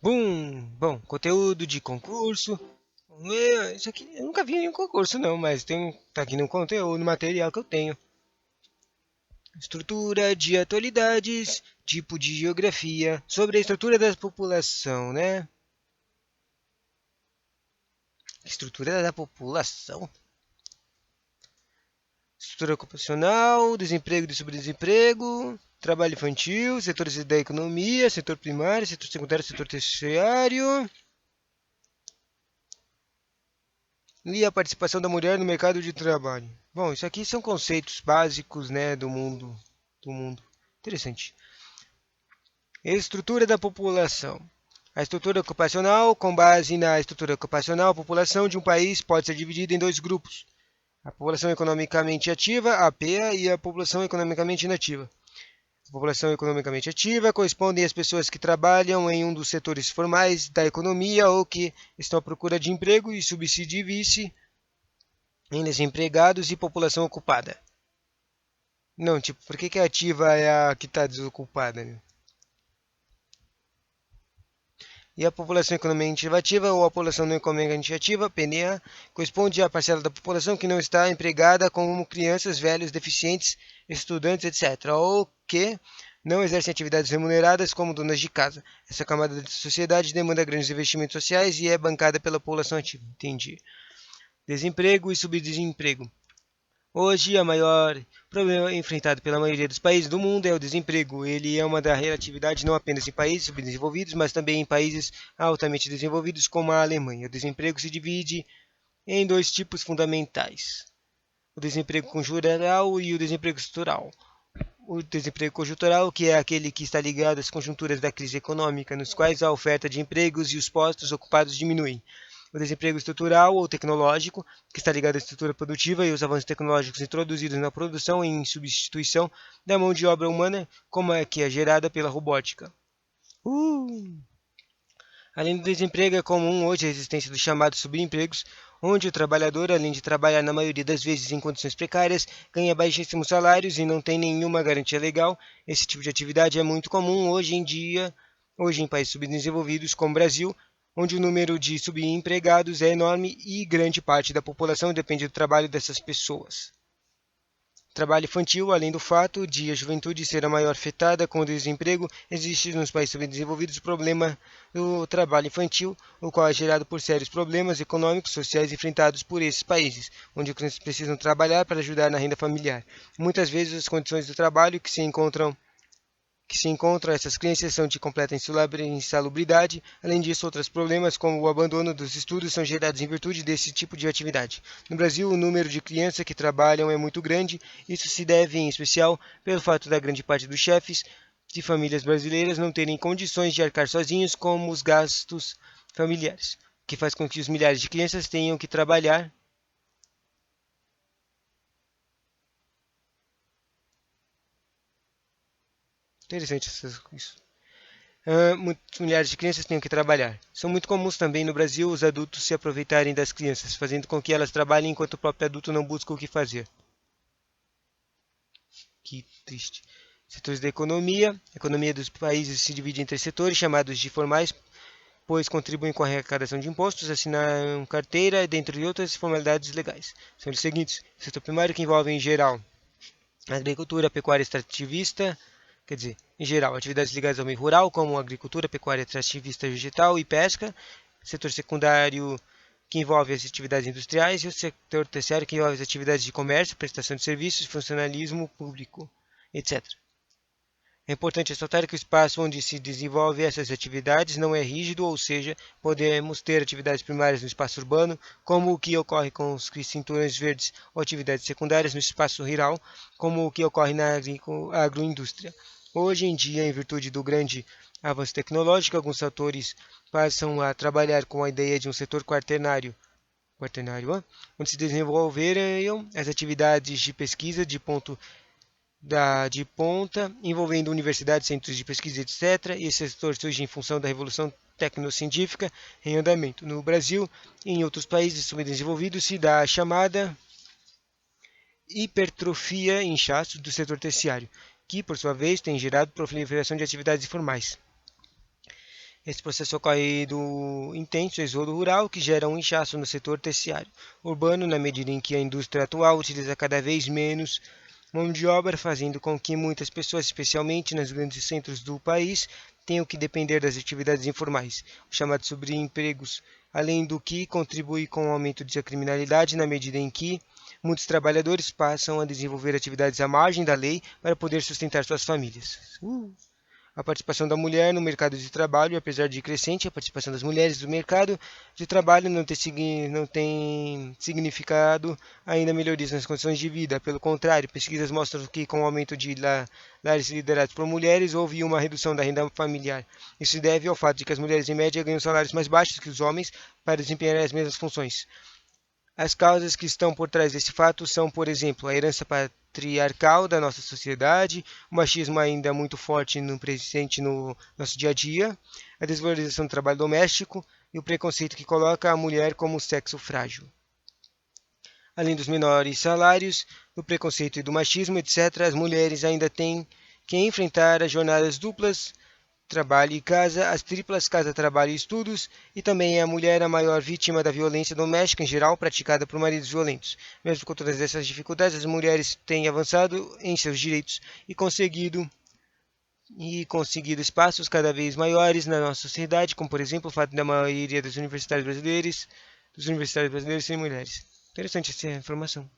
Bom, conteúdo de concurso. Isso aqui eu nunca vi em nenhum concurso não, mas tá aqui no conteúdo, no material que eu tenho. Estrutura de atualidades, tipo de geografia, sobre a estrutura da população, né? Estrutura da população. Estrutura ocupacional, desemprego e subdesemprego, trabalho infantil, setores da economia, setor primário, setor secundário, setor terciário. E a participação da mulher no mercado de trabalho. Bom, isso aqui são conceitos básicos, né, do mundo. Interessante. Estrutura da população. A estrutura ocupacional, com base na estrutura ocupacional, a população de um país pode ser dividida em dois grupos: a população economicamente ativa, a PEA, e a população economicamente inativa. A população economicamente ativa corresponde às pessoas que trabalham em um dos setores formais da economia ou que estão à procura de emprego, e subdivide-se em desempregados e população ocupada. Não, tipo, por que a ativa é a que está desocupada, né? E a população economicamente ativa ou a população não economicamente ativa, PNA, corresponde à parcela da população que não está empregada, como crianças, velhos, deficientes, estudantes, etc., ou que não exercem atividades remuneradas como donas de casa. Essa camada da sociedade demanda grandes investimentos sociais e é bancada pela população ativa. Entendi. Desemprego e subdesemprego. Hoje, o maior problema enfrentado pela maioria dos países do mundo é o desemprego. Ele é uma da relatividade não apenas em países subdesenvolvidos, mas também em países altamente desenvolvidos, como a Alemanha. O desemprego se divide em dois tipos fundamentais: o desemprego conjuntural e o desemprego estrutural. O desemprego conjuntural, que é aquele que está ligado às conjunturas da crise econômica, nos quais a oferta de empregos e os postos ocupados diminuem. O desemprego estrutural ou tecnológico, que está ligado à estrutura produtiva e os avanços tecnológicos introduzidos na produção em substituição da mão de obra humana, como é que é gerada pela robótica. Uh! Além do desemprego, é comum hoje a existência dos chamados subempregos, onde o trabalhador, além de trabalhar na maioria das vezes em condições precárias, ganha baixíssimos salários e não tem nenhuma garantia legal. Esse tipo de atividade é muito comum hoje em países subdesenvolvidos como o Brasil, onde o número de subempregados é enorme e grande parte da população depende do trabalho dessas pessoas. Trabalho infantil, além do fato de a juventude ser a maior afetada com o desemprego, existe nos países subdesenvolvidos o problema do trabalho infantil, o qual é gerado por sérios problemas econômicos e sociais enfrentados por esses países, onde as crianças precisam trabalhar para ajudar na renda familiar. Muitas vezes as condições do trabalho que se encontram essas crianças são de completa insalubridade. Além disso, outros problemas, como o abandono dos estudos, são gerados em virtude desse tipo de atividade. No Brasil, o número de crianças que trabalham é muito grande. Isso se deve, em especial, pelo fato da grande parte dos chefes de famílias brasileiras não terem condições de arcar sozinhos com os gastos familiares, o que faz com que os milhares de crianças tenham que trabalhar. Interessante isso. Muitas milhares de crianças tenham que trabalhar. São muito comuns também no Brasil os adultos se aproveitarem das crianças, fazendo com que elas trabalhem enquanto o próprio adulto não busca o que fazer. Que triste. Setores da economia. A economia dos países se divide em três setores, chamados de formais, pois contribuem com a arrecadação de impostos, assinam carteira, dentre outras formalidades legais. São os seguintes: setor primário, que envolve, em geral, agricultura, pecuária extrativista, quer dizer, em geral, atividades ligadas ao meio rural, como agricultura, pecuária extrativista vegetal e pesca. Setor secundário, que envolve as atividades industriais, e o setor terciário, que envolve as atividades de comércio, prestação de serviços, funcionalismo público, etc. É importante ressaltar que o espaço onde se desenvolve essas atividades não é rígido, ou seja, podemos ter atividades primárias no espaço urbano, como o que ocorre com os cinturões verdes, ou atividades secundárias no espaço rural, como o que ocorre na agroindústria. Hoje em dia, em virtude do grande avanço tecnológico, alguns setores passam a trabalhar com a ideia de um setor quaternário, onde se desenvolveriam as atividades de pesquisa de ponta, envolvendo universidades, centros de pesquisa, etc. E esse setor surge em função da revolução tecnocientífica em andamento. No Brasil e em outros países subdesenvolvidos se dá a chamada hipertrofia inchaço do setor terciário, que, por sua vez, tem gerado proliferação de atividades informais. Esse processo ocorre do intenso êxodo rural, que gera um inchaço no setor terciário urbano, na medida em que a indústria atual utiliza cada vez menos mão de obra, fazendo com que muitas pessoas, especialmente nos grandes centros do país, tenham que depender das atividades informais, os chamados subempregos, além do que contribui com o aumento da criminalidade na medida em que muitos trabalhadores passam a desenvolver atividades à margem da lei para poder sustentar suas famílias. A participação da mulher no mercado de trabalho, apesar de crescente, a participação das mulheres no mercado de trabalho não tem significado ainda melhorias nas condições de vida. Pelo contrário, pesquisas mostram que com o aumento de lares liderados por mulheres, houve uma redução da renda familiar. Isso se deve ao fato de que as mulheres, em média, ganham salários mais baixos que os homens para desempenhar as mesmas funções. As causas que estão por trás desse fato são, por exemplo, a herança patriarcal da nossa sociedade, o machismo ainda muito forte no presente no nosso dia a dia, a desvalorização do trabalho doméstico e o preconceito que coloca a mulher como sexo frágil. Além dos menores salários, do preconceito e do machismo, etc., as mulheres ainda têm que enfrentar as jornadas duplas trabalho e casa, as triplas casa, trabalho e estudos, e também é a mulher a maior vítima da violência doméstica em geral praticada por maridos violentos. Mesmo com todas essas dificuldades, as mulheres têm avançado em seus direitos e conseguido espaços cada vez maiores na nossa sociedade, como por exemplo o fato da maioria dos universitários brasileiros serem mulheres. Interessante essa informação.